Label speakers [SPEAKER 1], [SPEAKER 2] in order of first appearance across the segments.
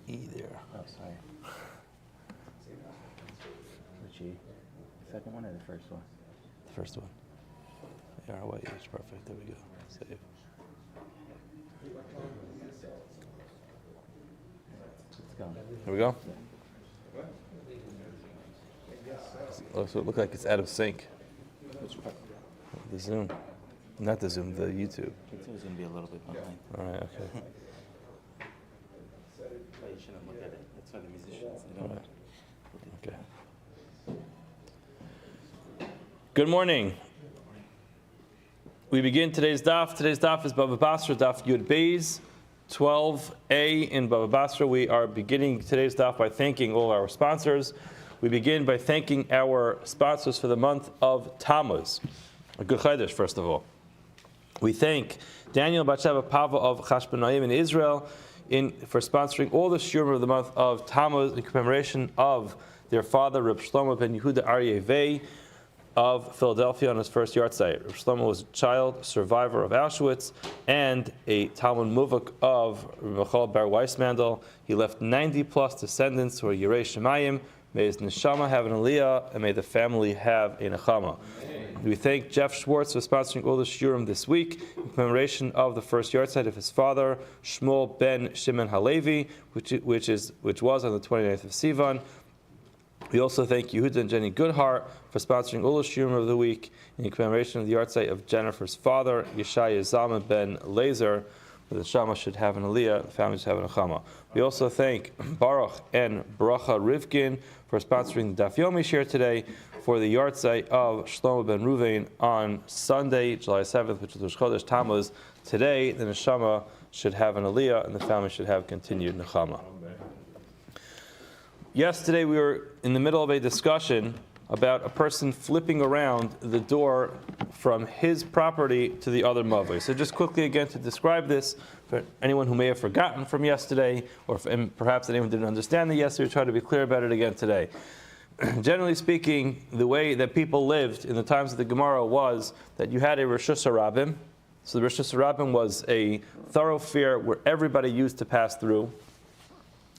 [SPEAKER 1] E there.
[SPEAKER 2] Oh, sorry. Which E? Second one or the first one?
[SPEAKER 1] The first one. ARYH, perfect. There we go. Save.
[SPEAKER 2] Let's go.
[SPEAKER 1] Here we go. So it looks like it's out of sync.
[SPEAKER 2] Which part?
[SPEAKER 1] The Zoom. Not the Zoom, the YouTube.
[SPEAKER 2] It's always going to be a little bit behind.
[SPEAKER 1] All right, okay.
[SPEAKER 2] But you shouldn't look at it. That's why the musicians, they
[SPEAKER 1] All
[SPEAKER 2] don't
[SPEAKER 1] right. Okay. Good morning. We begin today's daf. Today's daf is Bava Basra, daf Yud Beis, 12a in Bava Basra. We are beginning today's daf by thanking all our sponsors. We begin by thanking our sponsors for the month of Tammuz. A good Chodesh, first of all. We thank Daniel Batsheva Pava of Chashbonaim in Israel for sponsoring all the shiurim of the month of Tammuz in commemoration of their father, Reb Shlomo ben Yehuda Aryeh of Philadelphia on his first yahrzeit. Reb Shlomo was a child survivor of Auschwitz and a Talmud Muvak of Michal Bar Weissmandel. He left 90 plus descendants who are Yirei Shemayim. May his neshama have an aliyah, and may the family have a nechama. We thank Jeff Schwartz for sponsoring all the shiurim this week in commemoration of the first yahrzeit of his father, Shmuel ben Shimon Halevi, which was on the 29th of Sivan. We also thank Yehuda and Jenny Goodhart for sponsoring all the shiurim of the week in commemoration of the yahrzeit of Jennifer's father, Yeshaya Zalman ben Lazer. The neshama should have an aliyah, the family should have an nechama. We also thank Baruch and Bracha Rivkin for sponsoring the Daf Yomi share today for the yahrzeit of Shlomo ben Ruvain on Sunday, July 7th, which is Rosh Chodesh Tammuz. Today, the neshama should have an aliyah and the family should have continued nechama. Yesterday, we were in the middle of a discussion about a person flipping around the door from his property to the other mavoi. So just quickly again to describe this, for anyone who may have forgotten from yesterday, or and perhaps anyone didn't understand it yesterday, try to be clear about it again today. Generally speaking, the way that people lived in the times of the Gemara was that you had a Rosh Hashanah. So the Rosh Hashanah was a thoroughfare where everybody used to pass through.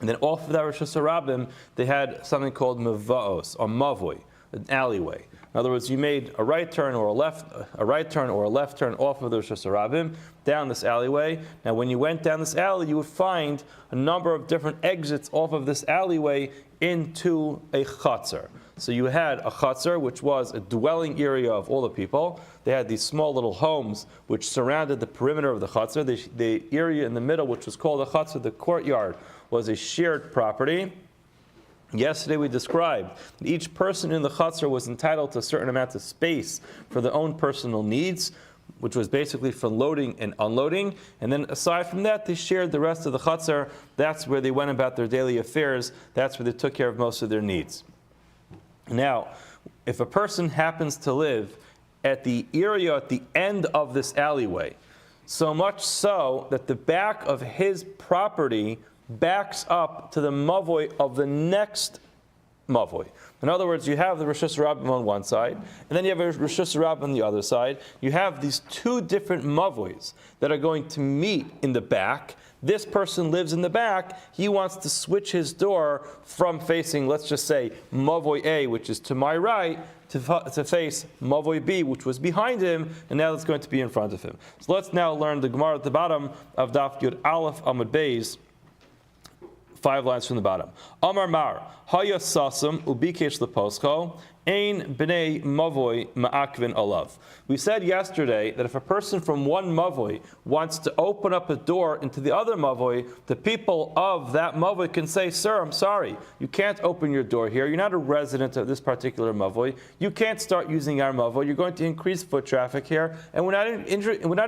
[SPEAKER 1] And then off of that Rosh Hashanah, they had something called mavaos, or mavoi, an alleyway. In other words, you made a right turn or a left turn off of the Rosh Hashanah down this alleyway. Now, when you went down this alley, you would find a number of different exits off of this alleyway into a chutzner. So you had a chutzner, which was a dwelling area of all the people. They had these small little homes which surrounded the perimeter of the chutzner. The area in the middle, which was called a chutzner, the courtyard, was a shared property. Yesterday we described that each person in the chutzner was entitled to a certain amount of space for their own personal needs, which was basically for loading and unloading. And then aside from that, they shared the rest of the chutzner. That's where they went about their daily affairs. That's where they took care of most of their needs. Now, if a person happens to live at the area at the end of this alleyway, so much so that the back of his property backs up to the mavoi of the next mavoi. In other words, you have the Rosh Hashanah on one side, and then you have a Rosh Hashanah on the other side. You have these two different mavois that are going to meet in the back. This person lives in the back. He wants to switch his door from facing, let's just say, mavoi A, which is to my right, to face mavoi B, which was behind him, and now it's going to be in front of him. So let's now learn the Gemara at the bottom of Daf Yud Aleph Amud Beis, 5 lines from the bottom. Amar Mar, Haya Sasam Ubikesh Leposcho, Ein Bnei Mavoi Ma'akvin Olav. We said yesterday that if a person from one mavoi wants to open up a door into the other mavoi, the people of that mavoi can say, "Sir, I'm sorry, you can't open your door here. You're not a resident of this particular mavoi. You can't start using our mavoi. You're going to increase foot traffic here, and we're not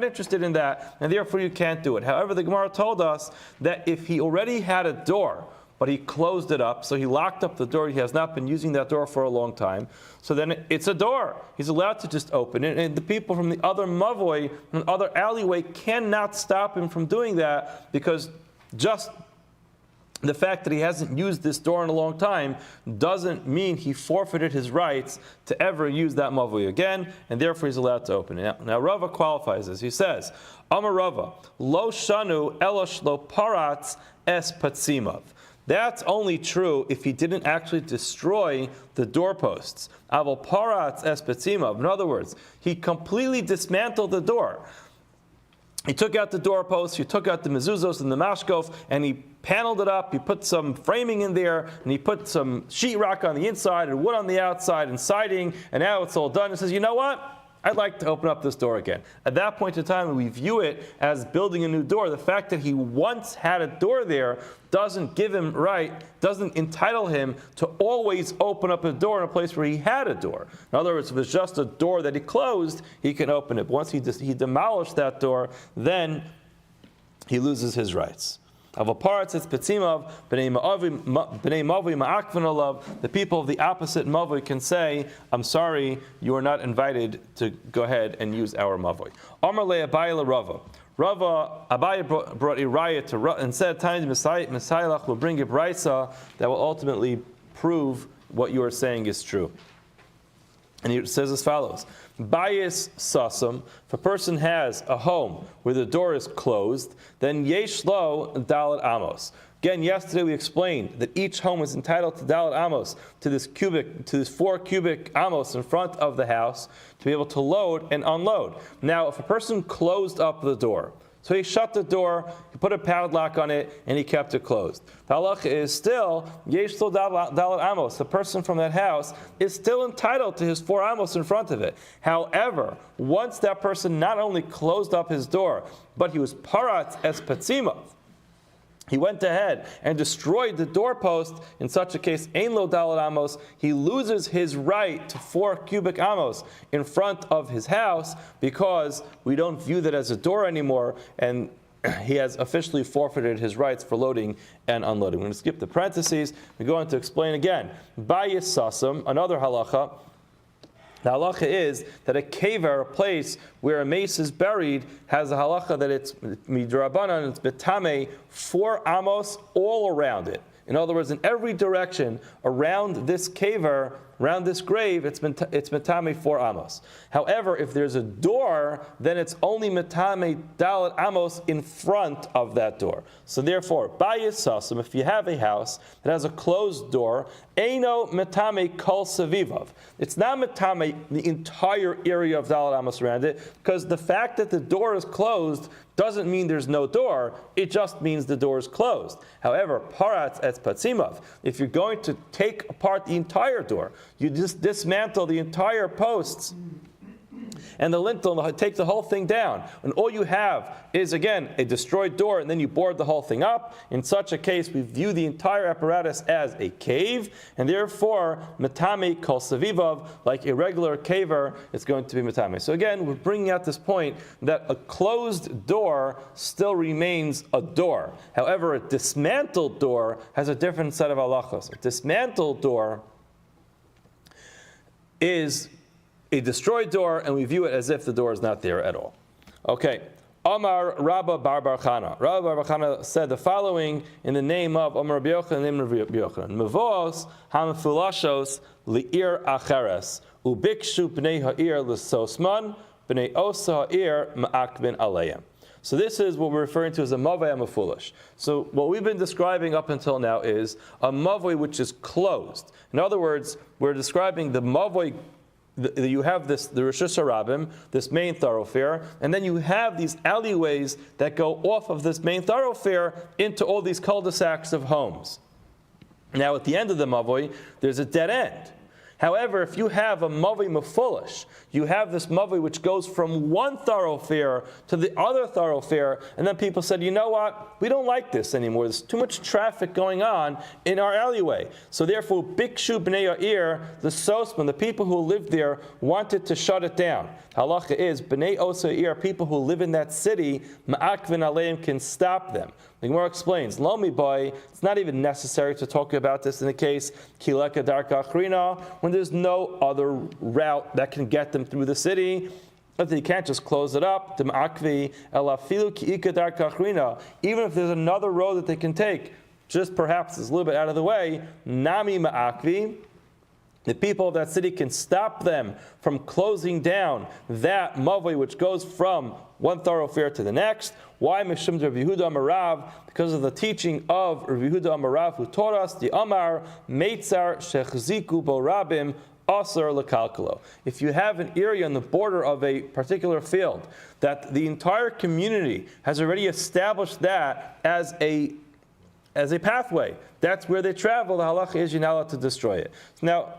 [SPEAKER 1] interested in that, and therefore you can't do it." However, the Gemara told us that if he already had a door, but he closed it up, so he locked up the door. He has not been using that door for a long time. So then it's a door. He's allowed to just open it. And the people from the other mavoi, from the other alleyway, cannot stop him from doing that, because just the fact that he hasn't used this door in a long time doesn't mean he forfeited his rights to ever use that mavoi again, and therefore he's allowed to open it. Now Rava qualifies this. He says, Amar Rava, Lo shanu ela shlo paratz es patzimav. That's only true if he didn't actually destroy the doorposts. Aval paratz es betzimov. In other words, he completely dismantled the door. He took out the doorposts, he took out the mezuzos and the mashkof, and he paneled it up. He put some framing in there, and he put some sheetrock on the inside and wood on the outside and siding, and now it's all done. He says, you know what? I'd like to open up this door again. At that point in time, we view it as building a new door. The fact that he once had a door there doesn't give him doesn't entitle him to always open up a door in a place where he had a door. In other words, if it's just a door that he closed, he can open it. But once he demolished that door, then he loses his rights. The people of the opposite mavoi can say, I'm sorry, you are not invited to go ahead and use our mavoi. Amar le Abaye le Rava. Abaye brought Aryeh to Rava and said, Messiah will bring a brisa that will ultimately prove what you are saying is true. And he says as follows: Bayis sasam, if a person has a home where the door is closed, then yesh lo dalet amos. Again, yesterday we explained that each home is entitled to dalet amos, to this 4 cubic amos in front of the house, to be able to load and unload. Now, if a person closed up the door, so he shut the door, he put a padlock on it, and he kept it closed. The halacha is still, yesh lo dalet amos. The person from that house is still entitled to his 4 amos in front of it. However, once that person not only closed up his door, but he was paratz es patzimov, he went ahead and destroyed the doorpost. In such a case, ein lo dalet amos, he loses his right to 4 cubic amos in front of his house, because we don't view that as a door anymore, and he has officially forfeited his rights for loading and unloading. We're going to skip the parentheses. We're going to explain again. Bayis sasam, another halacha. The halacha is that a kever, a place where a mace is buried, has a halacha that it's midrabanan, it's betame 4 amos all around it. In other words, in every direction around this kever, around this grave, it's metame 4 amos. However, if there's a door, then it's only metame dalet amos in front of that door. So therefore, bayis sasam, if you have a house that has a closed door, eino metame kol savivav. It's not metame the entire area of dalet amos around it, because the fact that the door is closed doesn't mean there's no door, it just means the door is closed. However, paratz es patzimov, if you're going to take apart the entire door, you just dismantle the entire posts and the lintel, and take the whole thing down, and all you have is, again, a destroyed door, and then you board the whole thing up. In such a case, we view the entire apparatus as a cave, and therefore, metame kol savivav, like a regular caver, it's going to be metame. So again, we're bringing out this point that a closed door still remains a door. However, a dismantled door has a different set of halachos. A dismantled door is a destroyed door, and we view it as if the door is not there at all. Okay. Amar Rabba bar bar Chana. Rabba bar bar Chana said the following in the name of Amar Rabbi Yochanan, in the name of Rabbi Yochanan. Mevos hamefulashos li'ir acheres ubikshu b'nei ha'ir l'sosman b'nei osa ha'ir ma'akbin aleim. So this is what we're referring to as a mavoi mefulish. So what we've been describing up until now is a mavoi which is closed. In other words, we're describing the mavoi. You have the Rosh Hashanah, this main thoroughfare, and then you have these alleyways that go off of this main thoroughfare into all these cul-de-sacs of homes. Now, at the end of the mavoi, there's a dead end. However, if you have a mavoi mefulish, you have this mavoi which goes from one thoroughfare to the other thoroughfare, and then people said, you know what, we don't like this anymore. There's too much traffic going on in our alleyway. So therefore, bikshu b'nei ha'ir, the sosman, the people who lived there, wanted to shut it down. Halacha is, b'nei osa ha'ir, people who live in that city, ma'akvin aleim, can stop them. The Gemara explains, Lomi boy, it's not even necessary to talk about this in the case kileka darka achrina, when there's no other route that can get them through the city. But you can't just close it up. Even if there's another road that they can take, just perhaps it's a little bit out of the way, nami ma'akvi, the people of that city can stop them from closing down that mavoi which goes from one thoroughfare to the next. Why? Mishum Rabbi Yehuda Amarav, because of the teaching of Rabbi Yehuda Amarav, who taught us the Amar Meitzar Shechziku Bo Rabim Asar Lekalkalo. If you have an area on the border of a particular field that the entire community has already established that as a pathway, that's where they travel, the halacha is you're not allowed to destroy it. Now,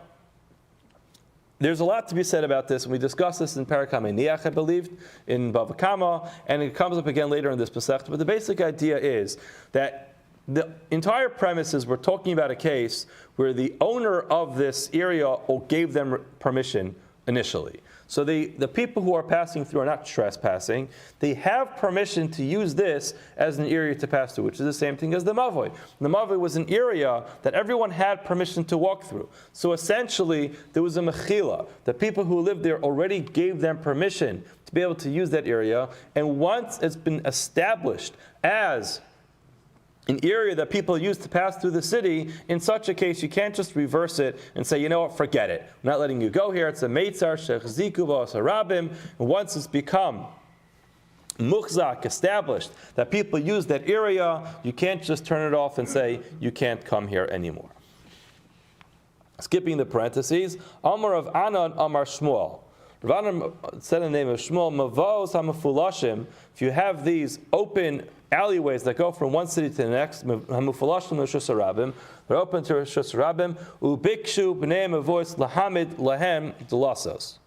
[SPEAKER 1] there's a lot to be said about this, and we discussed this in Parak HaMeniach, I believe, in Bava Kama, and it comes up again later in this Masechta. But the basic idea is that the entire premise is we're talking about a case where the owner of this area gave them permission initially. So the people who are passing through are not trespassing. They have permission to use this as an area to pass through, which is the same thing as the mavoi. The mavoi was an area that everyone had permission to walk through. So essentially, there was a mechila. The people who lived there already gave them permission to be able to use that area. And once it's been established as an area that people use to pass through the city, in such a case, you can't just reverse it and say, you know what, forget it. I'm not letting you go here. It's a meitzar shechziku b'asarabim. And once it's become muchzak, established, that people use that area, you can't just turn it off and say, you can't come here anymore. Skipping the parentheses, Amar of Anan, Amar Shmuel. Rav Anan said in the name of Shmuel, Mavos hamafulashim, if you have these open alleyways that go from one city to the next, hamufulashim l'reshus harabim, they're open to reshus harabim, ubikshu b'nei mavois lahamid lahem delasos.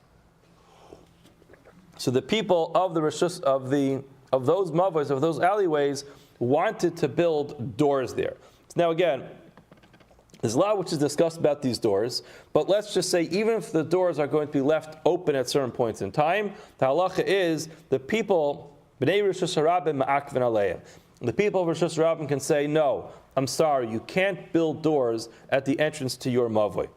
[SPEAKER 1] So the people of the reshus of those mavois, of those alleyways, wanted to build doors there. So now again, there's a lot which is discussed about these doors, but let's just say even if the doors are going to be left open at certain points in time, the halacha is the people, b'nei reshus harabim ma'akvin aleim. The people of reshus harabim can say, no, I'm sorry, you can't build doors at the entrance to your mavoi.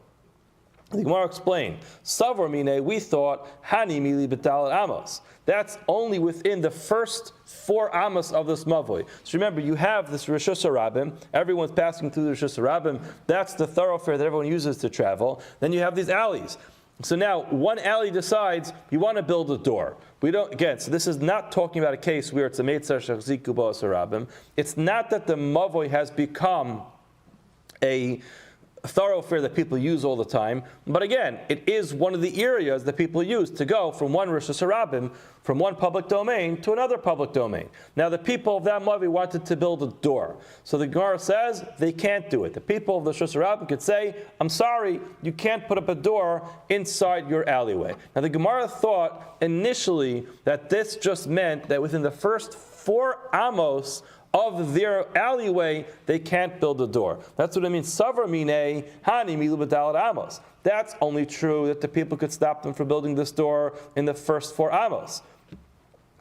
[SPEAKER 1] The Gemara explained, Savor mine, we thought, Hani mili b'dalet amos. That's only within the first 4 amos of this mavoi. So remember, you have this reshus harabim. Everyone's passing through the reshus harabim. That's the thoroughfare that everyone uses to travel. Then you have these alleys. So now, one alley decides, you want to build a door. We don't, again, so this is not talking about a case where it's a meitzar shechziku b'as harabim. It's not that the mavoi has become a thoroughfare that people use all the time, but again, it is one of the areas that people use to go from one reshus harabim, from one public domain to another public domain. Now, the people of that mavoi wanted to build a door, so the Gemara says they can't do it. The people of the reshus harabim could say, "I'm sorry, you can't put up a door inside your alleyway." Now, the Gemara thought initially that this just meant that within the first 4 amos of their alleyway, they can't build a door. That's what it means. Savra mine, hani milu b'dalet amos. That's only true that the people could stop them from building this door in the first 4 amos.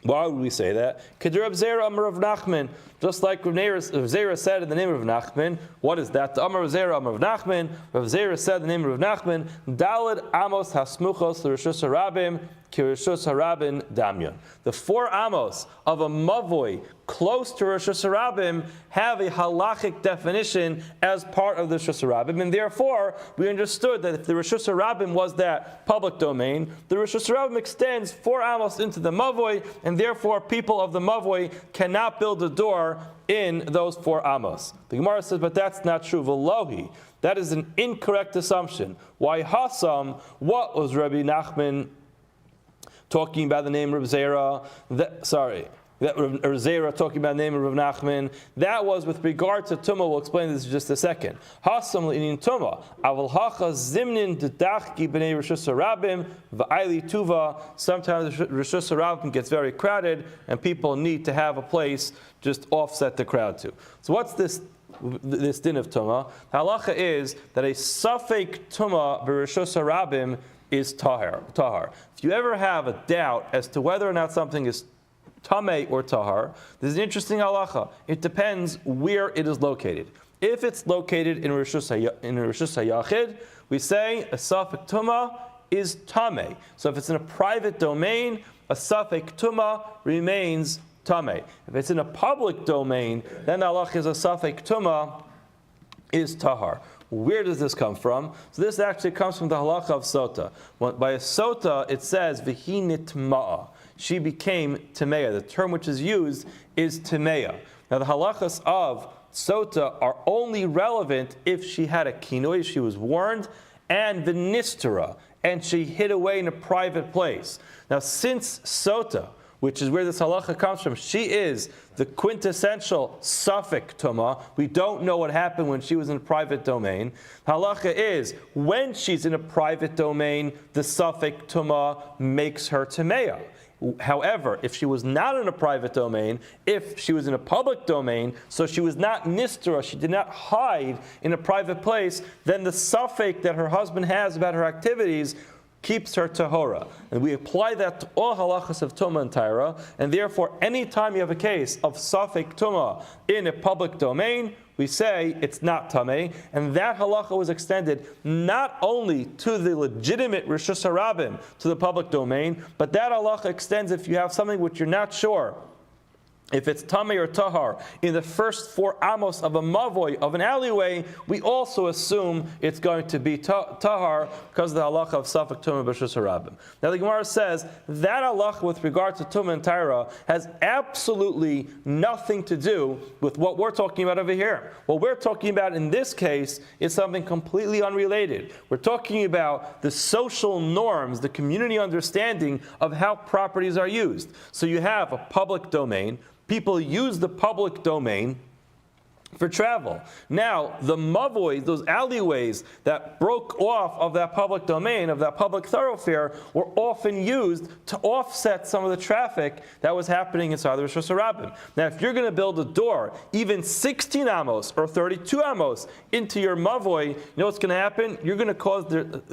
[SPEAKER 1] Why would we say that? Kedur Rav Zera Amar Rav Nachman, just like Rav Zera said in the name of Rav Nachman. What is that? The Amar Rav Zera Amar Rav Nachman. Rav Zera said in the name of Rav Nachman, Daled Amos hasmuchos l'reshus harabim kireshus harabin damyon. The 4 amos of a mavoi close to reshus harabim have a halachic definition as part of the reshus harabim, and therefore we understood that if the reshus harabim was that public domain, the reshus harabim extends 4 amos into the mavoi, and therefore people of the mavoi cannot build a door in those 4 amos. The Gemara says, but that's not true. Velohi, that is an incorrect assumption. Why hasam? What was Rabbi Nachman talking about the name of Rav Zera? That Rav Zera talking about the name of Rav Nachman, that was with regard to Tumah. We'll explain this in just a second. Hasam l'inin Tumah, aval hacha zimnin dedachki b'nei reshus harabim v'ayli tuva. Sometimes reshus harabim gets very crowded, and people need to have a place just offset the crowd to. So what's this din of Tumah? The halacha is that a safek Tumah b'reshus harabim is tahar. If you ever have a doubt as to whether or not something is tameh or tahar, this is an interesting halacha. It depends where it is located. If it's located in reshus hayachid, we say a safek tumah is tameh. So if it's in a private domain, a safek tumah remains tameh. If it's in a public domain, then the halacha is a safek tumah is tahar. Where does this come from? So this actually comes from the halacha of sota. By a sota, it says v'hi nitma'a. She became temeya. The term which is used is temeya. Now the halachas of sota are only relevant if she had a kinoi, she was warned, and the nistera, and she hid away in a private place. Now since sota, which is where this halacha comes from, she is the quintessential suffix tuma. We don't know what happened when she was in a private domain. Halacha is, when she's in a private domain, the suffix tuma makes her temeya. However, if she was not in a private domain, if she was in a public domain, so she was not nistera, she did not hide in a private place, then the suffix that her husband has about her activities keeps her tahora. And we apply that to all halachas of Tumah and Taira, and therefore anytime you have a case of suffix Tumah in a public domain, we say it's not Tameh, and that halacha was extended not only to the legitimate Rishus HaRabim, to the public domain, but that halacha extends if you have something which you're not sure if it's Tameh or Tahar, in the first 4 amos of a mavoy, of an alleyway, we also assume it's going to be Tahar because of the halacha of Safek Tumah B'Rishus HaRabim. Now the Gemara says that halacha with regard to Tumah and Taira has absolutely nothing to do with what we're talking about over here. What we're talking about in this case is something completely unrelated. We're talking about the social norms, the community understanding of how properties are used. So you have a public domain. People use the public domain for travel. Now, the mavoys, those alleyways that broke off of that public domain, of that public thoroughfare, were often used to offset some of the traffic that was happening inside the Rishus HaRabim. Now, if you're going to build a door, even 16 amos or 32 amos into your mavoy, you know what's going to happen? You're going to cause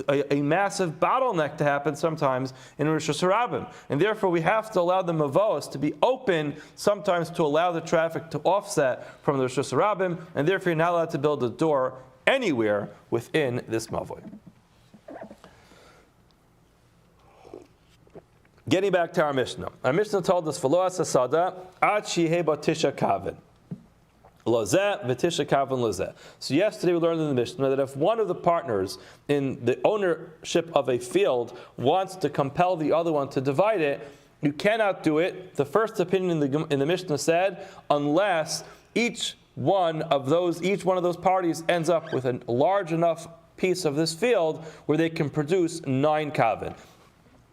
[SPEAKER 1] a massive bottleneck to happen sometimes in Rishus HaRabim. And therefore, we have to allow the mavos to be open sometimes to allow the traffic to offset from the Rishus HaRabim. And therefore you're not allowed to build a door anywhere within this mavoy. Getting back to our Mishnah. Our Mishnah told us, V'lo asasada, ad shiheba tisha kavin. Lozeh v'tisha kavin lozeh. So yesterday we learned in the Mishnah that if one of the partners in the ownership of a field wants to compel the other one to divide it, you cannot do it. The first opinion in the Mishnah said, unless each one of those parties ends up with a large enough piece of this field where they can produce 9 kavin.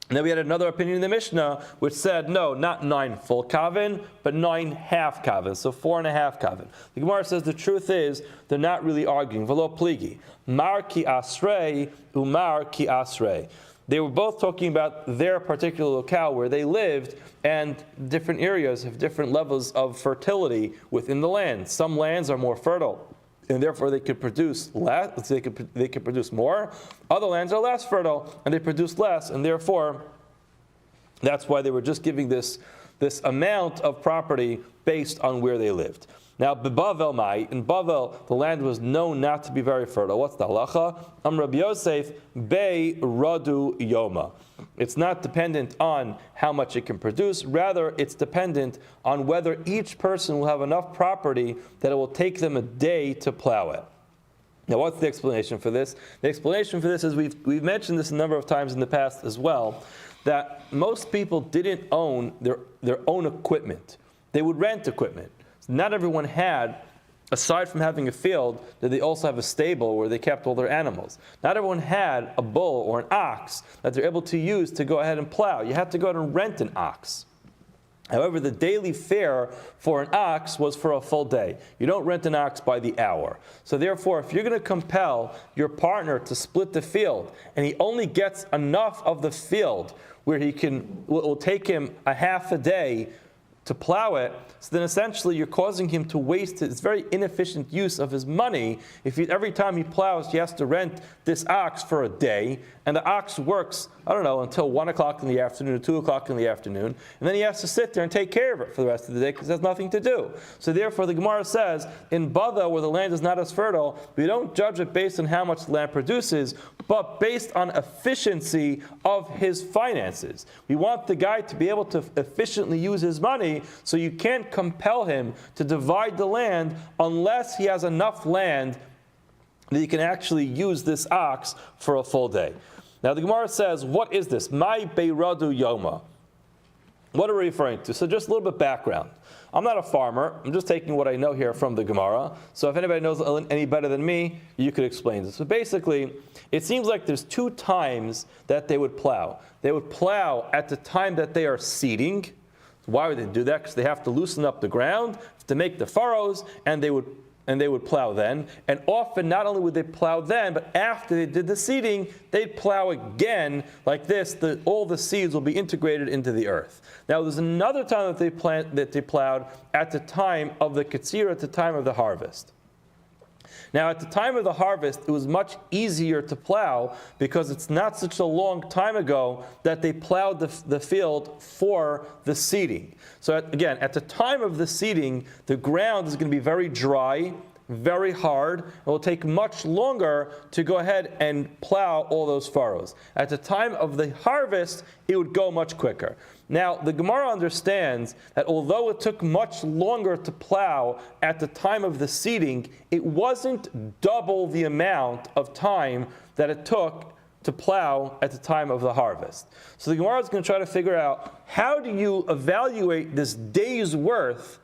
[SPEAKER 1] And then we had another opinion in the Mishnah which said, no, not 9 full kavin, but 9 half kavin, so 4.5 kavin. The Gemara says the truth is, they're not really arguing. V'lo pligi. Mar ki asrei, umar ki asrei. They were both talking about their particular locale where they lived, and different areas have different levels of fertility within the land. Some lands are more fertile, and therefore they could produce less. They could produce more. Other lands are less fertile, and they produce less, and therefore that's why they were just giving this amount of property based on where they lived. Now, in Bavel, the land was known not to be very fertile. What's the halacha? Rabbi Yosef, Bei Radu Yoma. It's not dependent on how much it can produce. Rather, it's dependent on whether each person will have enough property that it will take them a day to plow it. Now, what's the explanation for this? The explanation for this is we've mentioned this a number of times in the past as well, that most people didn't own their own equipment. They would rent equipment. Not everyone had, aside from having a field, did they also have a stable where they kept all their animals. Not everyone had a bull or an ox that they're able to use to go ahead and plow. You had to go out and rent an ox. However, the daily fare for an ox was for a full day. You don't rent an ox by the hour. So therefore, if you're going to compel your partner to split the field, and he only gets enough of the field where it will take him a half a day to plow it, so then essentially you're causing him to waste his very inefficient use of his money. If every time he plows, he has to rent this ox for a day, and the ox works, until 1 o'clock in the afternoon or 2 o'clock in the afternoon, and then he has to sit there and take care of it for the rest of the day because there's nothing to do. So therefore, the Gemara says, in Bava, where the land is not as fertile, we don't judge it based on how much the land produces, but based on efficiency of his finances. We want the guy to be able to efficiently use his money, so you can't compel him to divide the land unless he has enough land that you can actually use this ox for a full day. Now the Gemara says, what is this? My beiradu yoma. What are we referring to? So just a little bit background. I'm not a farmer. I'm just taking what I know here from the Gemara. So if anybody knows any better than me, you could explain this. So basically, it seems like there's 2 times that they would plow. They would plow at the time that they are seeding. Why would they do that? Because they have to loosen up the ground to make the furrows, and they would plow then. And often, not only would they plow then, but after they did the seeding, they'd plow again like this. All the seeds will be integrated into the earth. Now, there's another time that they plowed at the time of the Ketzira, at the time of the harvest. Now, at the time of the harvest, it was much easier to plow because it's not such a long time ago that they plowed the field for the seeding. So again, at the time of the seeding, the ground is going to be very dry, very hard. It will take much longer to go ahead and plow all those furrows. At the time of the harvest, it would go much quicker. Now, the Gemara understands that although it took much longer to plow at the time of the seeding, it wasn't double the amount of time that it took to plow at the time of the harvest. So the Gemara is going to try to figure out, how do you evaluate this day's worth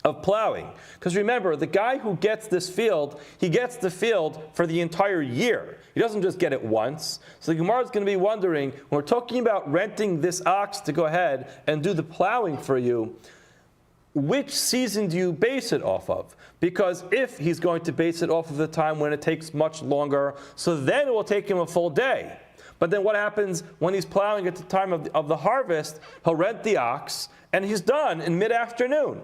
[SPEAKER 1] of plowing? Because remember, the guy who gets this field, he gets the field for the entire year. He doesn't just get it once. So the Gemara is going to be wondering, when we're talking about renting this ox to go ahead and do the plowing for you, which season do you base it off of? Because if he's going to base it off of the time when it takes much longer, so then it will take him a full day. But then what happens when he's plowing at the time of the harvest? He'll rent the ox, and he's done in mid-afternoon.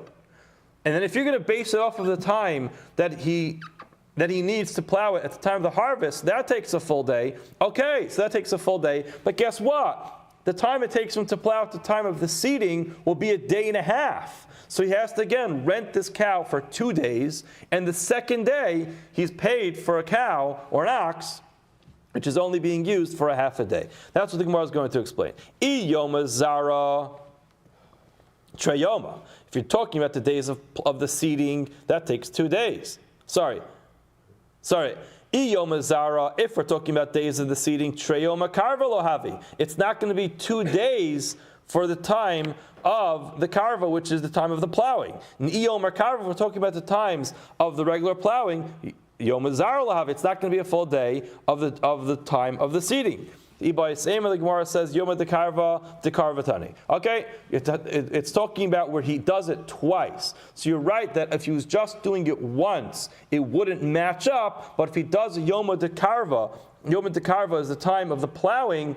[SPEAKER 1] And then if you're going to base it off of the time that he needs to plow it at the time of the harvest, that takes a full day. Okay, so that takes a full day. But guess what? The time it takes him to plow at the time of the seeding will be a day and a half. So he has to, again, rent this cow for 2 days. And the second day, he's paid for a cow or an ox, which is only being used for a half a day. That's what the Gemara is going to explain. Iyoma zara treyoma. If you're talking about the days of the seeding, that takes 2 days. Sorry. Iyoma zara, if we're talking about days of the seeding, treyoma karva lohavi. It's not going to be 2 days for the time of the karva, which is the time of the plowing. And iyoma karva, we're talking about the times of the regular plowing. Yoma zara lohavi. It's not going to be a full day of the time of the seeding. The Gemara says, Yoma de karvatani. Okay? It's talking about where he does it twice. So you're right that if he was just doing it once, it wouldn't match up. But if he does a Yoma de karva is the time of the plowing.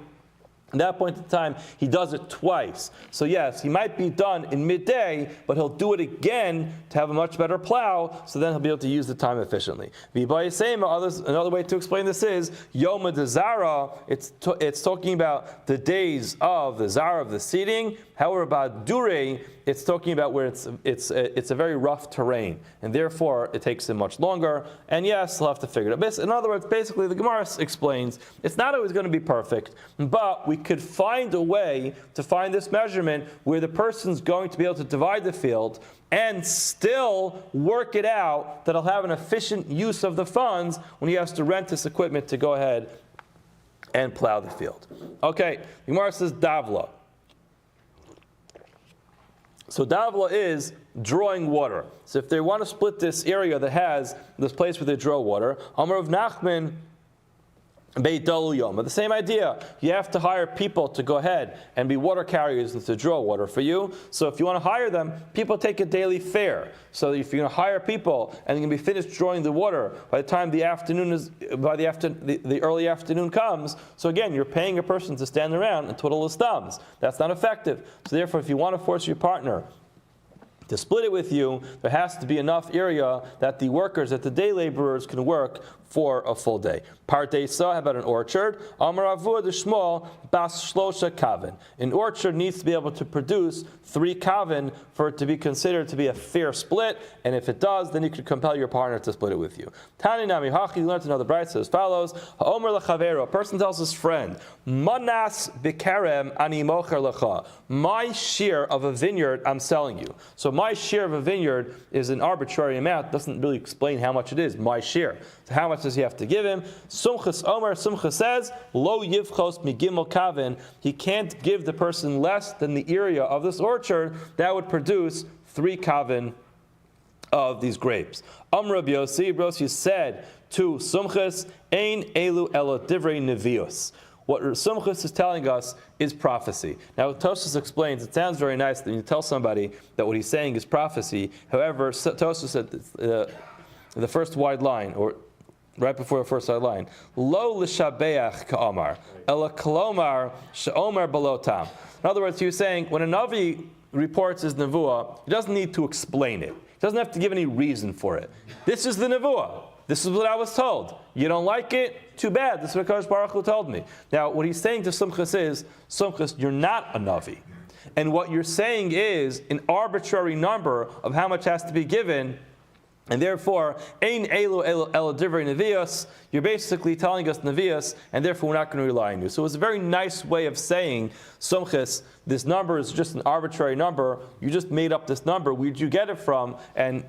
[SPEAKER 1] At that point in time, he does it twice. So yes, he might be done in midday, but he'll do it again to have a much better plow, so then he'll be able to use the time efficiently. Another way to explain this is, Yoma de Zara, it's talking about the days of the Zara, of the seeding. However, about Dure, it's talking about where it's a very rough terrain, and therefore it takes him much longer. And yes, he'll have to figure it out. In other words, basically, the Gemara explains it's not always going to be perfect, but we could find a way to find this measurement where the person's going to be able to divide the field and still work it out that he'll have an efficient use of the funds when he has to rent this equipment to go ahead and plow the field. Okay, the Gemara says Davla. So Davla is drawing water. So if they want to split this area that has this place where they draw water, Amar of Nachman, Beit Dalu Yom. The same idea. You have to hire people to go ahead and be water carriers and to draw water for you. So if you want to hire them, people take a daily fare. So if you're going to hire people and you're going to be finished drawing the water by the time the early afternoon comes, so again, you're paying a person to stand around and twiddle his thumbs. That's not effective. So therefore, if you want to force your partner to split it with you, there has to be enough area that the workers, that the day laborers can work for a full day. Partei Sa, how about an orchard? Amar Avur the Shmuel Bas Shlosha Kavin. An orchard needs to be able to produce 3 kavin for it to be considered to be a fair split, and if it does, then you could compel your partner to split it with you. Tani Nami Hachi, learned another bride as follows: Ha'omer lechavero, a person tells his friend, Manas bikarem ani mocher lecha. My share of a vineyard I'm selling you. So my share of a vineyard is an arbitrary amount. It doesn't really explain how much it is, my share. So how much does he have to give him? Sumchas Omer, Sumchas says, Lo yivchos migimel kavin. He can't give the person less than the area of this orchard that would produce 3 kavin of these grapes. Rabbi Yossi said to Sumchas, Ein elu elo divrei nevios. What Sumchas is telling us is prophecy. Now, Tosfos explains, it sounds very nice that you tell somebody that what he's saying is prophecy. However, Tosfos said the first wide line, or right before the first wide line, Lo l'shabeach ka'omar, ela kolomar she'omar belotam. In other words, he was saying, when a Navi reports his nevuah, he doesn't need to explain it. He doesn't have to give any reason for it. This is the nevuah. This is what I was told. You don't like it? Too bad. This is what Kadosh Baruch Hu told me. Now, what he's saying to Sumchas is, Sumchas, you're not a Navi. And what you're saying is an arbitrary number of how much has to be given, and therefore, Ein elu ela divrei nevios, you're basically telling us nevios, and therefore we're not going to rely on you. So it's a very nice way of saying, Sumchas, this number is just an arbitrary number. You just made up this number. Where'd you get it from? And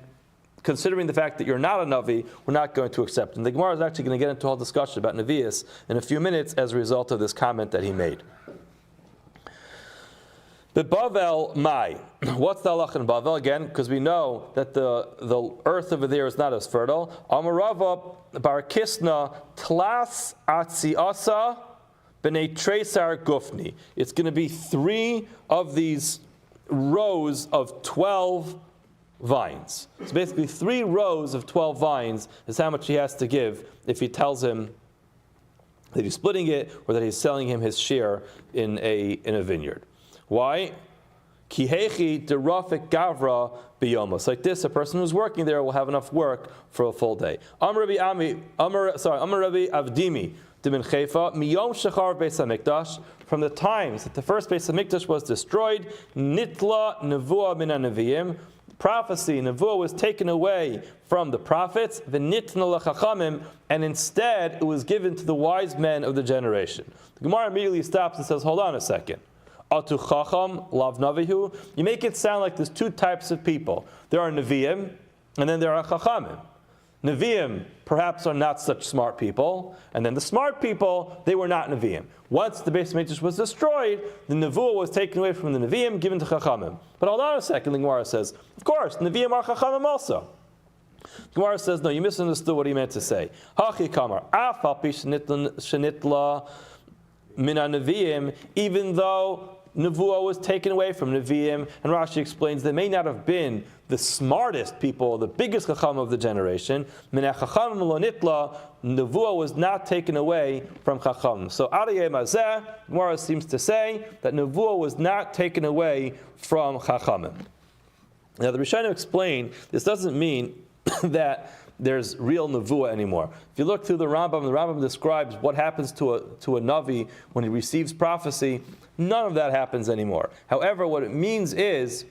[SPEAKER 1] considering the fact that you're not a Navi, we're not going to accept it. And the Gemara is actually going to get into a whole discussion about Nevi'us in a few minutes as a result of this comment that he made. But Bavel Mai. What's the halach in Bavel? Again, because we know that the earth over there is not as fertile. Amarava bar Kisna tlas atziasa b'nei tresar gufni. It's going to be 3 of these rows of 12 vines. So basically 3 rows of 12 vines is how much he has to give if he tells him that he's splitting it or that he's selling him his share in a vineyard. Why? Kihechi derafik gavra biyomos. Like this, a person who's working there will have enough work for a full day. Amar Rabbi Avdimi Dimin Chefa Miyom Shachar Beis Hamikdash. From the times that the first Beis Hamikdash was destroyed, Nitla Nevuah Min HaNeviim. Prophecy, Nevuah, was taken away from the prophets, v'nitna l'chachamim, and instead it was given to the wise men of the generation. The Gemara immediately stops and says, hold on a second. Atu chacham lav navihu. You make it sound like there's 2 types of people. There are Nevi'im, and then there are chachamim. Nevi'im perhaps are not such smart people, and then the smart people, they were not Nevi'im. Once the Beis Hamikdash was destroyed, the Nevuah was taken away from the Nevi'im, given to Chachamim. But hold on a second, the Gemara says, of course, Nevi'im are Chachamim also. The Gemara says, no, you misunderstood what he meant to say. Hachi kamar, af al pi shenitla min ha-Nevi'im, even though Nevuah was taken away from Nevi'im, and Rashi explains they may not have been the smartest people, the biggest chacham of the generation. Min ha-chachamim lo nitla, Nevuah was not taken away from chacham. So Aryeh mazeh, Gemara seems to say that Nevuah was not taken away from chachamim. Now the Rishonim explain this doesn't mean that there's real nevuah anymore. If you look through the Rambam describes what happens to a Navi when he receives prophecy. None of that happens anymore. However, what it means is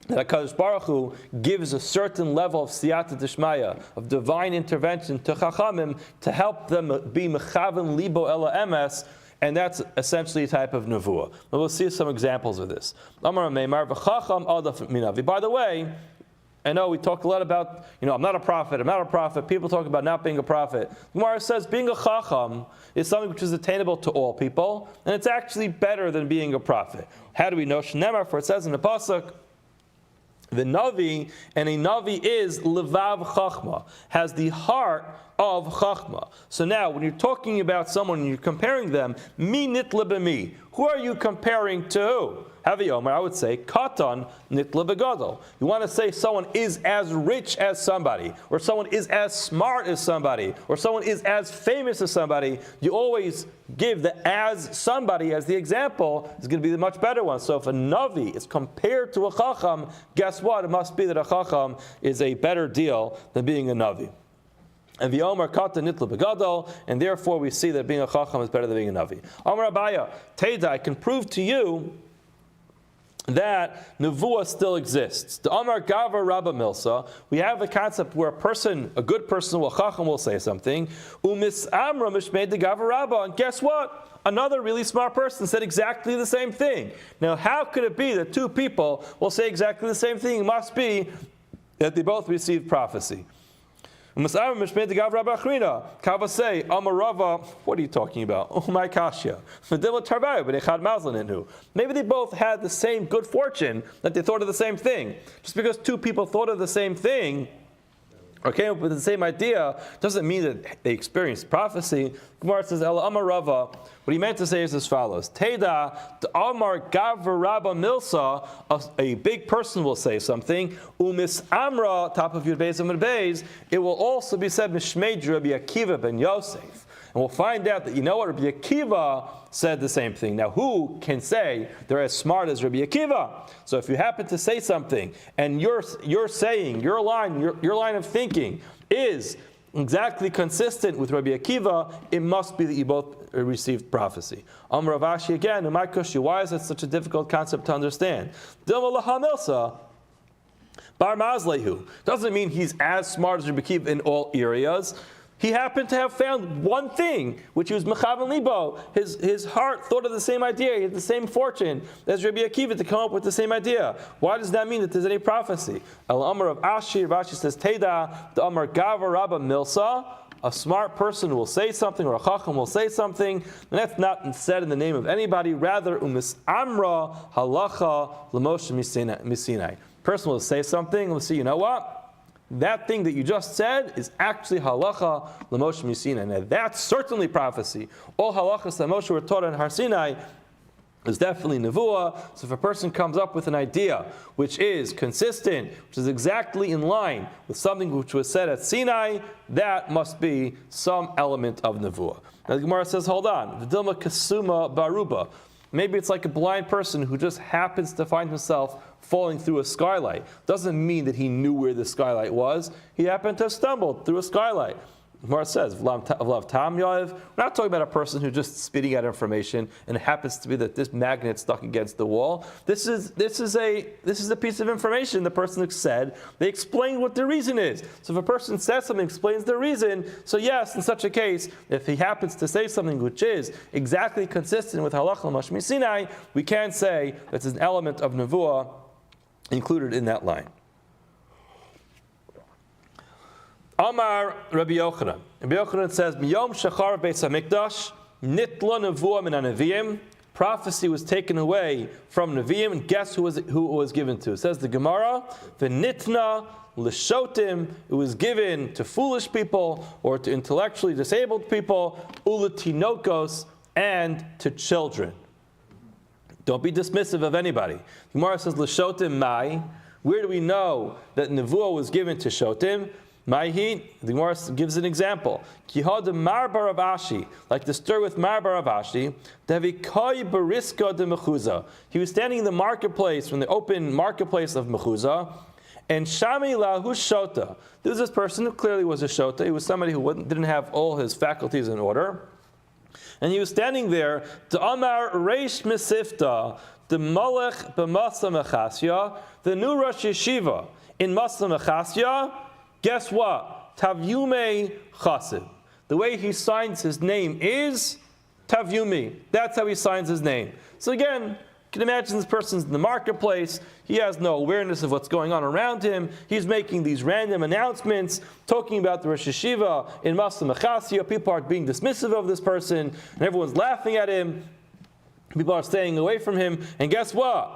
[SPEAKER 1] that HaKadosh Baruch Hu gives a certain level of siyata dishmaya, of divine intervention to Chachamim to help them be mechaven libo ela emes, and that's essentially a type of nevuah. We'll see some examples of this. Amar meimar v'chacham adaf minavi. By the way, I know we talked a lot about, I'm not a prophet. People talk about not being a prophet. Gemara says being a chacham is something which is attainable to all people, and it's actually better than being a prophet. How do we know? Shnemar, for it says in the pasuk, the Navi, and a Navi is levav chachma, has the heart of chachma. So now, when you're talking about someone and you're comparing them, mi nitla b'mi, who are you comparing to who? Haviyomer, I would say, katan nitla b'gadol. You want to say someone is as rich as somebody, or someone is as smart as somebody, or someone is as famous as somebody. You always give the as somebody as the example is going to be the much better one. So if a Navi is compared to a Chacham, guess what? It must be that a Chacham is a better deal than being a Navi. And the Omer kata nitla begadol, and therefore we see that being a Chacham is better than being a Navi. Amar Abaya, Teda, I can prove to you that nevuah still exists. The Amar Gava Rabba Milsa, we have a concept where a good person, a chacham, will say something. Umis Amra Mishmei de Gava Rabba, and guess what? Another really smart person said exactly the same thing. Now, how could it be that two people will say exactly the same thing? It must be that they both received prophecy. Kava say, Amarava, what are you talking about? Oh my kasha. Maybe they both had the same good fortune that they thought of the same thing. Just because two people thought of the same thing or came up with the same idea doesn't mean that they experienced prophecy. Gemara says, El Amarava. What he meant to say is as follows: Teda, the Amar Gavra Rabba Milsa, a big person will say something. Umis Amra, top of Yud Beis Amud Beis, it will also be said Mishmei Rabbi Akiva ben Yosef. And we'll find out that Rabbi Akiva said the same thing. Now, who can say they're as smart as Rabbi Akiva? So if you happen to say something and you're saying, your line of thinking is exactly consistent with Rabbi Akiva, it must be that you both received prophecy. Amar Rav Ashi again, in my question, why is it such a difficult concept to understand? Dilma laha milsa, bar mazlehu. Doesn't mean he's as smart as Rabbi Akiva in all areas. He happened to have found one thing, which was mechavan libo. His heart thought of the same idea. He had the same fortune as Rabbi Akiva to come up with the same idea. Why does that mean that there's any prophecy? El Amar of Ashi, Rav Ashi says, Teda, the Amar Gava Rabba Milsa, a smart person will say something, or a chacham will say something, and that's not said in the name of anybody. Rather, umis amra halacha l'moshe misinai. Person will say something, we'll see, you know what? That thing that you just said is actually halacha l'moshe misinai. Now that's certainly prophecy. All halachas that Moshe were taught in Har Sinai is definitely nevuah. So if a person comes up with an idea which is consistent, which is exactly in line with something which was said at Sinai, that must be some element of nevuah. Now the Gemara says, hold on, v'dilma kasuma baruba. Maybe it's like a blind person who just happens to find himself falling through a skylight. Doesn't mean that he knew where the skylight was. He happened to have stumbled through a skylight. Gemara says, V'lav tam yav. We're not talking about a person who's just spitting out information and it happens to be that this magnet stuck against the wall. This is a piece of information the person said. They explained what the reason is. So if a person says something, explains the reason, so yes, in such a case, if he happens to say something which is exactly consistent with halacha l'moshe misinai, we can say that there's an element of nevuah included in that line. Amar Rabbi Yochanan. Rabbi Yochanan says, Miyom shachar beis hamikdash nitla nevuah min hanaviyim. Prophecy was taken away from Nevi'im, and guess who it was given to? It says the Gemara, v'nitna l'shotim. It was given to foolish people or to intellectually disabled people, uletinokos, and to children. Don't be dismissive of anybody. The Gemara says l'shotim mai. Where do we know that nevuah was given to shotim? Ma'hi, the Gemara gives an example. Kihad mar barav Ashi, like the story with mar barav Ashi, devikoi bariska de mechuza. He was standing in the marketplace, from the open marketplace of mechuza, and shami lahu shota. There was this person who clearly was a shota. He was somebody who didn't have all his faculties in order, and he was standing there. The amar reish mesifta, the malach b'masa mechasya, the new Rosh Yeshiva in Masa Mechasya. Guess what? Tavyume Chassid. The way he signs his name is Tavyumi. That's how he signs his name. So again, you can imagine this person's in the marketplace. He has no awareness of what's going on around him. He's making these random announcements, talking about the Rosh Yeshiva in Masa Mechasya. People are being dismissive of this person, and everyone's laughing at him. People are staying away from him. And guess what?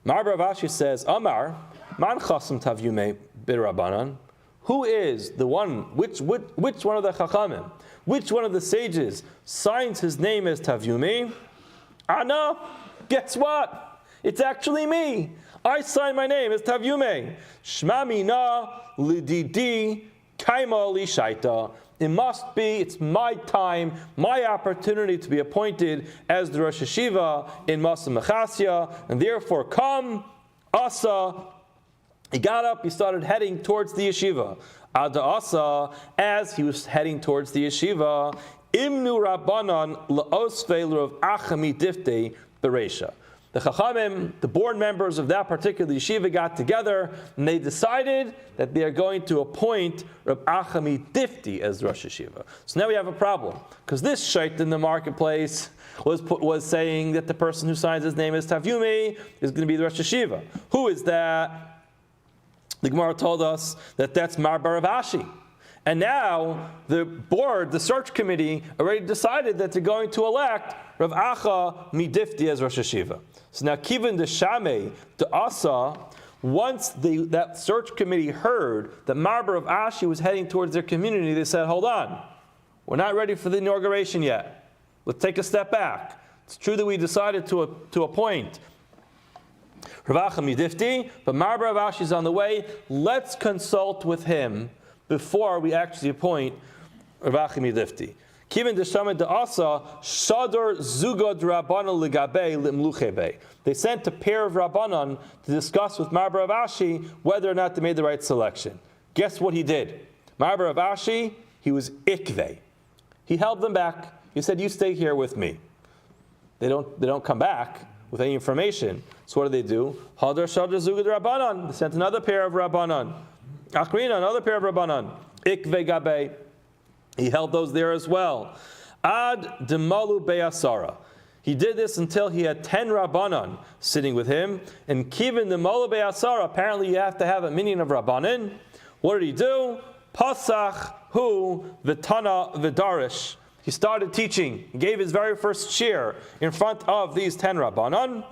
[SPEAKER 1] Mar Rav Ashi says, Amar, Man Chasam Tavyume Birabanan. Who is the one, which one of the Chachamim, which one of the sages signs his name as Tavyumi? Ana, guess what? It's actually me. I sign my name as Tavyume. Shmami na lididi kaima li shaita. It must be, it's my time, my opportunity to be appointed as the Rosh Yeshiva in Masa Mechasya, and therefore come, Asa. He got up, he started heading towards the yeshiva. Ada Asa, as he was heading towards the yeshiva, Imnu Rabbanan la'osvei l'rav Achami diftei bereisha. the Chachamim, the board members of that particular yeshiva got together and they decided that they are going to appoint Rabbi Acha Difti as Rosh Yeshiva. So now we have a problem, because this shait in the marketplace was saying that the person who signs his name as Tavyumi is going to be the Rosh Yeshiva. Who is that? The Gemara told us that that's Mar Bar Rav Ashi. And now the board, the search committee, already decided that they're going to elect Rav Acha Midifti as Rosh Yeshiva. So now Kivin de Shame de Asa, once that search committee heard that Mar Bar Rav Ashi was heading towards their community, they said, hold on, we're not ready for the inauguration yet. Let's take a step back. It's true that we decided to appoint Rav Acha Midifti, but Mar Bar Rav Ashi is on the way. Let's consult with him before we actually appoint Rav Acha Midifti. Kivin deshamed de'asa shador zugod rabbanon legabe limluchebe. They sent a pair of rabbanon to discuss with Mar Bar Rav Ashi whether or not they made the right selection. Guess what he did? Mar Bar Rav Ashi, he was ikve. He held them back. He said, "You stay here with me." They don't come back with any information. So what do? Hadar shador zugod rabbanon. They sent another pair of rabbanon. Achrina, another pair of rabbanon. Ikve gabe. He held those there as well. Ad demalu be'asara. He did this until he had 10 rabbanon sitting with him. And kivin demalu be'asara. Apparently, you have to have a minyan of rabbanon. What did he do? Pasach hu v'tana v'darish. He started teaching. He gave his very first shir in front of these 10 rabbanon.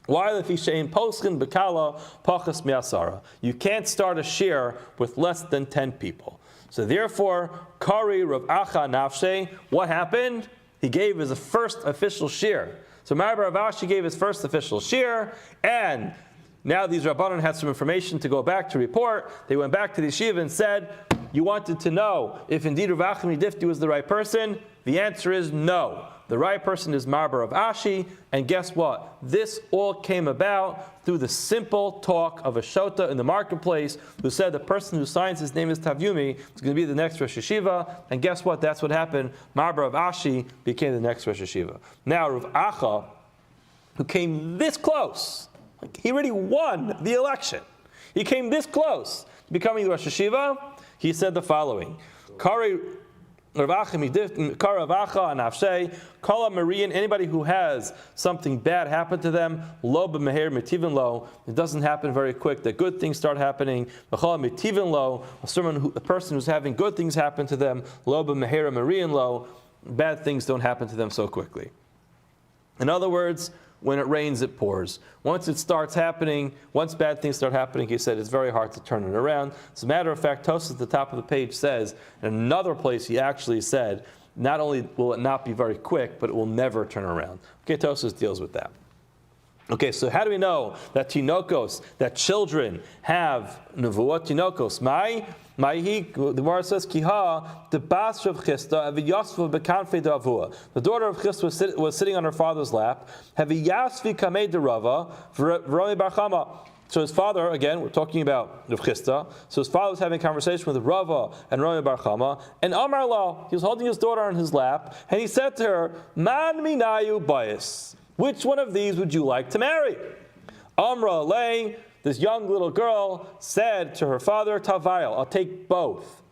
[SPEAKER 1] While if she'ein poskin bekala pachas mi'asara. You can't start a shir with less than 10 people. So therefore, Kari Rav Acha Nafshe, what happened? He gave his first official shir. So Mar Bar Rav Ashi gave his first official shir, and now these Rabbanon had some information to go back to report. They went back to the yeshiva and said, you wanted to know if indeed Rav Acha Midifti was the right person? The answer is no. The right person is Mar Bar Rav Ashi, and guess what? This all came about through the simple talk of a shota in the marketplace who said the person who signs his name as Tavyumi is going to be the next Rosh Yeshiva, and guess what? That's what happened. Mar Bar Rav Ashi became the next Rosh Yeshiva. Now Rav Acha, who came this close, he already won the election. He came this close to becoming Rosh Yeshiva. He said the following: Kari Rav Acha and Afshay, Kala Marian, anybody who has something bad happen to them, Lo b'meher mitivin lo, it doesn't happen very quick, that good things start happening. V'chala mitivin lo, a person who's having good things happen to them, Lo b'meher Marian lo, bad things don't happen to them so quickly. In other words, when it rains, it pours. Once it starts happening, once bad things start happening, he said, it's very hard to turn it around. As a matter of fact, Tosfos at the top of the page says, in another place he actually said, not only will it not be very quick, but it will never turn around. Okay, Tosfos deals with that. Okay, so how do we know that tinokos, that children have nevuah? Tinokos, the Gemara says, Kiha, the Basra of Richter, Yasvi bekanfe davua. The daughter of Richter was sitting on her father's lap. Yasvi kamei de Rava, Rabbi Barchama. So his father, again, we're talking about Rav Chisda. So his father was having a conversation with Rava and Rabbi Barchama. And Amar La, he was holding his daughter on his lap, and he said to her, Man minayu bayis. Which one of these would you like to marry? Amra Lay, this young little girl, said to her father, Tavayel, I'll take both.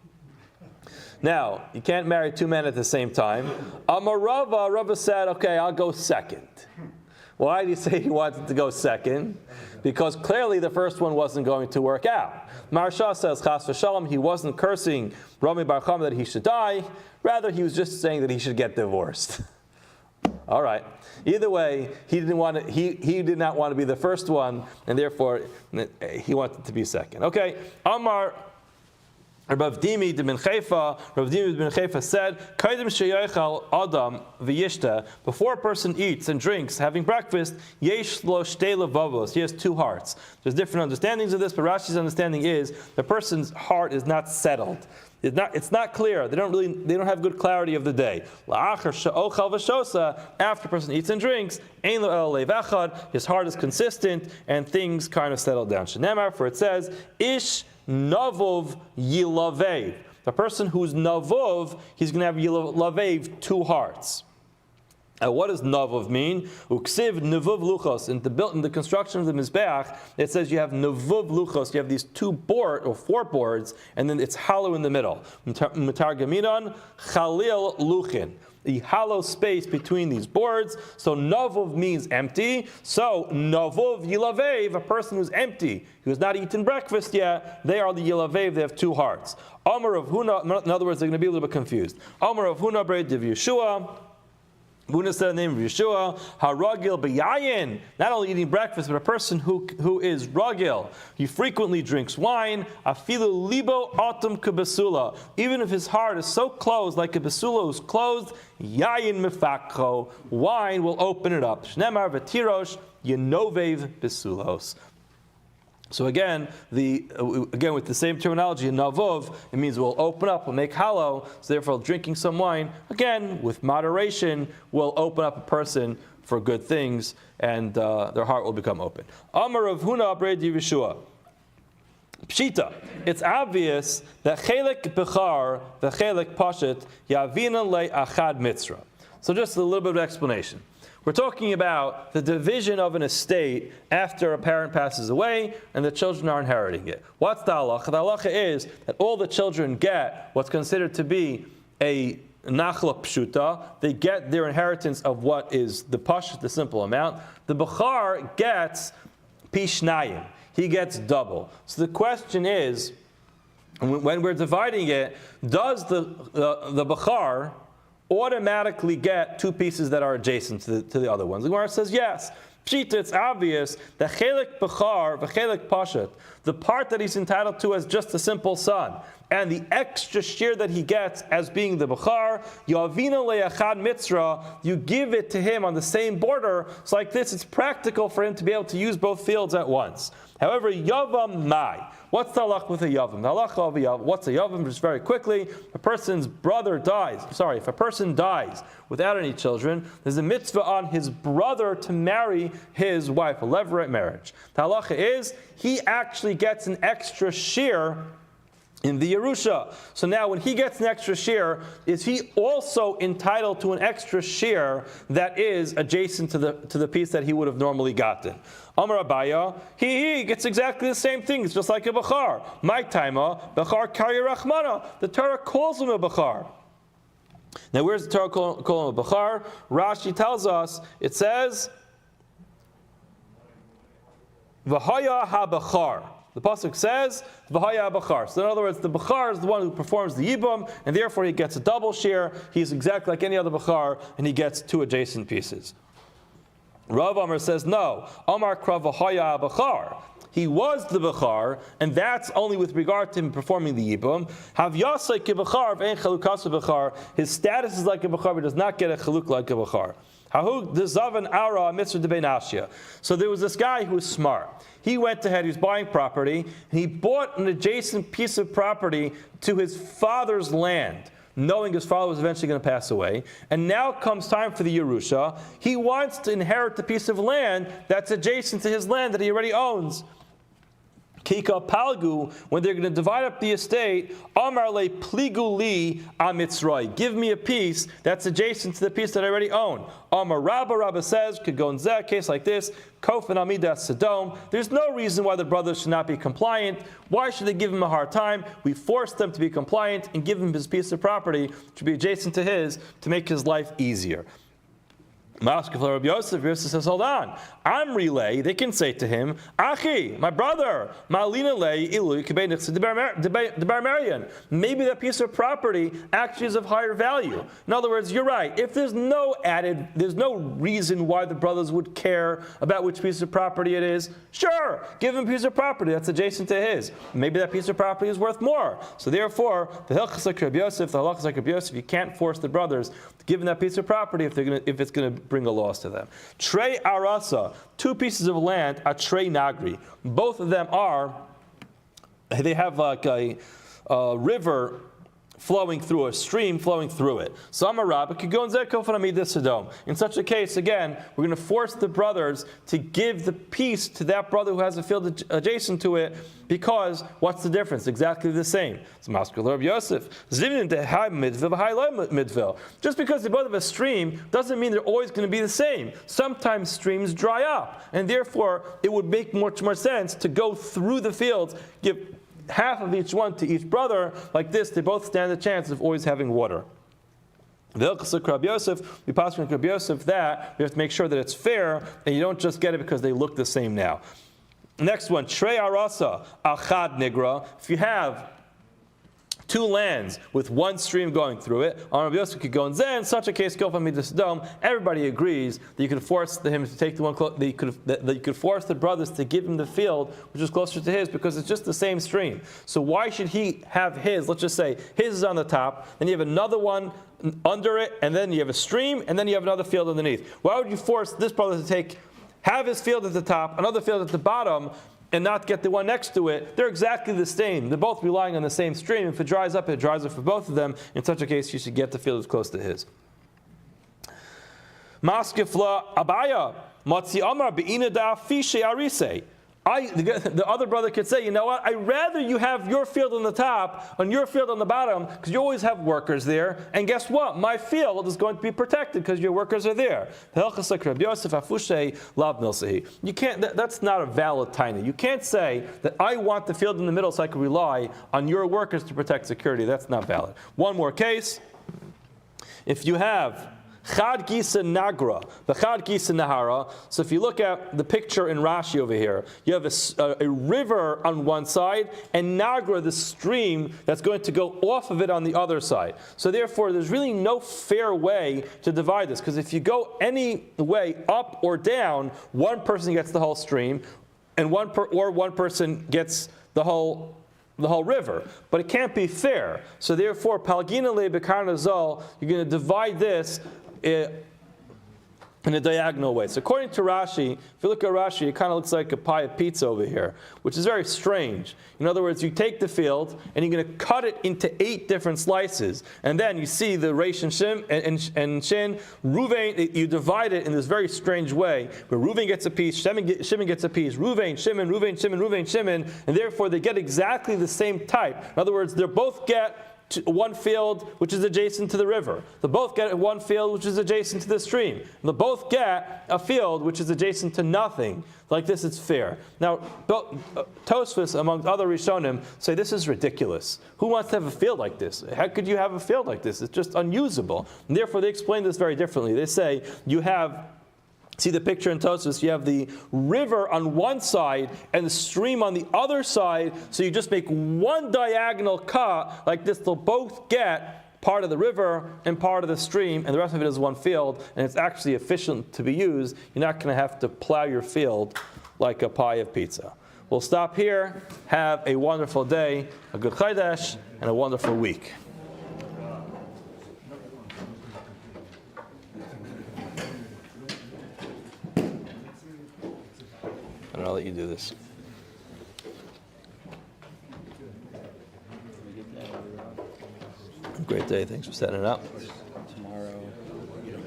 [SPEAKER 1] Now, you can't marry two men at the same time. Rava said, okay, I'll go second. Why did he say he wanted to go second? Because clearly the first one wasn't going to work out. Maharsha says, Chas v'shalom, he wasn't cursing Rabbi Barcham that he should die. Rather, he was just saying that he should get divorced. All right. Either way, he did not want to be the first one, and therefore he wanted to be second. Okay. Amar Rav Dimi ben Chayfa said, "Kaidim sheyachal adam v'yishta." Before a person eats and drinks, having breakfast, yesh lo shtei levavos. He has two hearts. There's different understandings of this, but Rashi's understanding is the person's heart is not settled. It's not clear. They don't have good clarity of the day. After a person eats and drinks, his heart is consistent and things kind of settle down. Shenemar, for it says, Ish navov yilavev. The person who's navov, he's going to have yilavev, two hearts. What does navov mean? Uksiv nevuv luchos. In the construction of the mizbeach, it says you have nevuv luchos. You have these four boards, and then it's hollow in the middle. Metargaminon chalil luchin. The hollow space between these boards. So navov means empty. So navov yilavev, a person who's empty, who has not eaten breakfast yet, they are the yilavev. They have two hearts. Amar of Huna. In other words, they're going to be a little bit confused. Amar of Huna bre div Yeshua. Huna said the name of Yeshua, haragil b'yayin, not only eating breakfast, but a person who is ragil. He frequently drinks wine, afilu libo atum kabasula. Even if his heart is so closed, like a basula is closed, yayin mefakho, wine will open it up. Shnemar v'tirosh yenovev basulos. So again, with the same terminology, navov, it means we'll open up, we'll make hollow. So therefore, drinking some wine, again, with moderation, will open up a person for good things, and their heart will become open. Amar of Huna Abred Yeshua. Pshita. It's obvious that chelik bechar, the chelik pashet, yavina le achad mitzra. So just a little bit of explanation. We're talking about the division of an estate after a parent passes away and the children are inheriting it. What's the halacha? The halacha is that all the children get what's considered to be a nachla pshuta. They get their inheritance of what is the pashut, the simple amount. The bechar gets pishnayim. He gets double. So the question is, when we're dividing it, does the bechar automatically get two pieces that are adjacent to the other ones? The Gemara says yes. Pshita, it's obvious that chelik bechar v'chelik pashat, the part that he's entitled to as just a simple son, and the extra share that he gets as being the bechar, yavina le'achad mitzra, you give it to him on the same border. It's like this, it's practical for him to be able to use both fields at once. However, yavam mai. What's the halach with a yavam? The halacha of a yavam. What's a yavam? Just very quickly, a person's brother dies. If a person dies without any children, there's a mitzvah on his brother to marry his wife, a levirate marriage. The halacha is he actually gets an extra share in the Yerusha. So now when he gets an extra share, is he also entitled to an extra share that is adjacent to the piece that he would have normally gotten? Amar Abaya, he gets exactly the same thing. It's just like a bechar. My taima, bechar karya rachmana. The Torah calls him a bechar. Now where's the Torah call him a bechar? Rashi tells us, it says, v'haya ha-bechar. The pasuk says, "V'haya bechar." So in other words, the bechar is the one who performs the yibum, and therefore he gets a double share. He's exactly like any other bechar, and he gets two adjacent pieces. Rav Amar says, no. Amar kra v'haya bechar. He was the bechar, and that's only with regard to him performing the yibum. Hav yasei kebechar v'ein chalukas bechar. His status is like a bechar, but does not get a chaluk like a bechar. So there was this guy who was smart. He went ahead, he was buying property, and he bought an adjacent piece of property to his father's land, knowing his father was eventually going to pass away. And now comes time for the Yerusha. He wants to inherit the piece of land that's adjacent to his land that he already owns. Kika Palgu, when they're going to divide up the estate, Amar le pligu li amitzroi. Give me a piece that's adjacent to the piece that I already own. Amar Rabba says, could go in that case like this, Kof and Amidas Sodom. There's no reason why the brothers should not be compliant. Why should they give him a hard time? We force them to be compliant and give him his piece of property to be adjacent to his to make his life easier. Rabbi Yosef says, hold on. Amri, they can say to him, Achi, my brother, maybe that piece of property actually is of higher value. In other words, you're right. If there's no reason why the brothers would care about which piece of property it is, sure, give him a piece of property that's adjacent to his. Maybe that piece of property is worth more. So therefore, the halachas like Rabbi Yosef, you can't force the brothers to give him that piece of property if it's going to bring a loss to them. Trey arasa, two pieces of land, a trey nagri. Both of them they have like a river flowing through a stream, flowing through it. So I'm a Rabbi. In such a case, again, we're going to force the brothers to give the piece to that brother who has a field adjacent to it, because what's the difference? Exactly the same. It's Maskul Rabbi Yosef. Just because they both have a stream doesn't mean they're always going to be the same. Sometimes streams dry up, and therefore it would make much more sense to go through the fields, give half of each one to each brother. Like this, they both stand a chance of always having water. Rabbi Yosef, we pass from Rabbi Yosef that we have to make sure that it's fair, and you don't just get it because they look the same now. Next one, Trei Arasa Achad Nigra. If you have two lands with one stream going through it, on Rabbi Yosef could go in Zen, such a case, everybody agrees that you could force him to take the one that you could force the brothers to give him the field which is closer to his, because it's just the same stream. So why should he have his? Let's just say his is on the top, then you have another one under it, and then you have a stream, and then you have another field underneath. Why would you force this brother to have his field at the top, another field at the bottom, and not get the one next to it? They're exactly the same. They're both relying on the same stream. If it dries up, it dries up for both of them. In such a case, you should get the field as close to his. Maskifla Abaya, Matzi Amar Be'inada Fishe Arise. The other brother could say, you know what, I'd rather you have your field on the top and your field on the bottom, because you always have workers there, and guess what? My field is going to be protected because your workers are there. You can't, that's not a valid taina. You can't say that I want the field in the middle so I can rely on your workers to protect security. That's not valid. One more case. If you have Chad Gisa Nagra, the Chad Gisa Nahara. So if you look at the picture in Rashi over here, you have a river on one side, and Nagra, the stream that's going to go off of it on the other side. So therefore, there's really no fair way to divide this, because if you go any way up or down, one person gets the whole stream, and one person gets the whole river, but it can't be fair. So therefore, Palgina le Bekarnazol, you're going to divide this in a diagonal way. So according to Rashi, if you look at Rashi, it kind of looks like a pie of pizza over here, which is very strange. In other words, you take the field and you're going to cut it into 8 different slices, and then you see the Reish and Shin, Ruvain, you divide it in this very strange way, where Ruvain gets a piece, Shimon gets a piece, Ruvain, Shimon, Ruvain, Shimon, Ruvain, Shimon, and therefore they get exactly the same type. In other words, they both get one field which is adjacent to the river. They both get one field which is adjacent to the stream. They both get a field which is adjacent to nothing. Like this, it's fair. Now, Tosfos, among other Rishonim, say this is ridiculous. Who wants to have a field like this? How could you have a field like this? It's just unusable. And therefore, they explain this very differently. They say you have, see the picture in Tosfos, you have the river on one side and the stream on the other side, so you just make one diagonal cut like this. They'll both get part of the river and part of the stream, and the rest of it is one field, and it's actually efficient to be used. You're not going to have to plow your field like a pie of pizza. We'll stop here. Have a wonderful day, a good Chodesh, and a wonderful week. And I'll let you do this. Great day. Thanks for setting it up.
[SPEAKER 2] Tomorrow.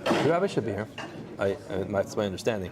[SPEAKER 1] The Rabbi should be here. That's my understanding.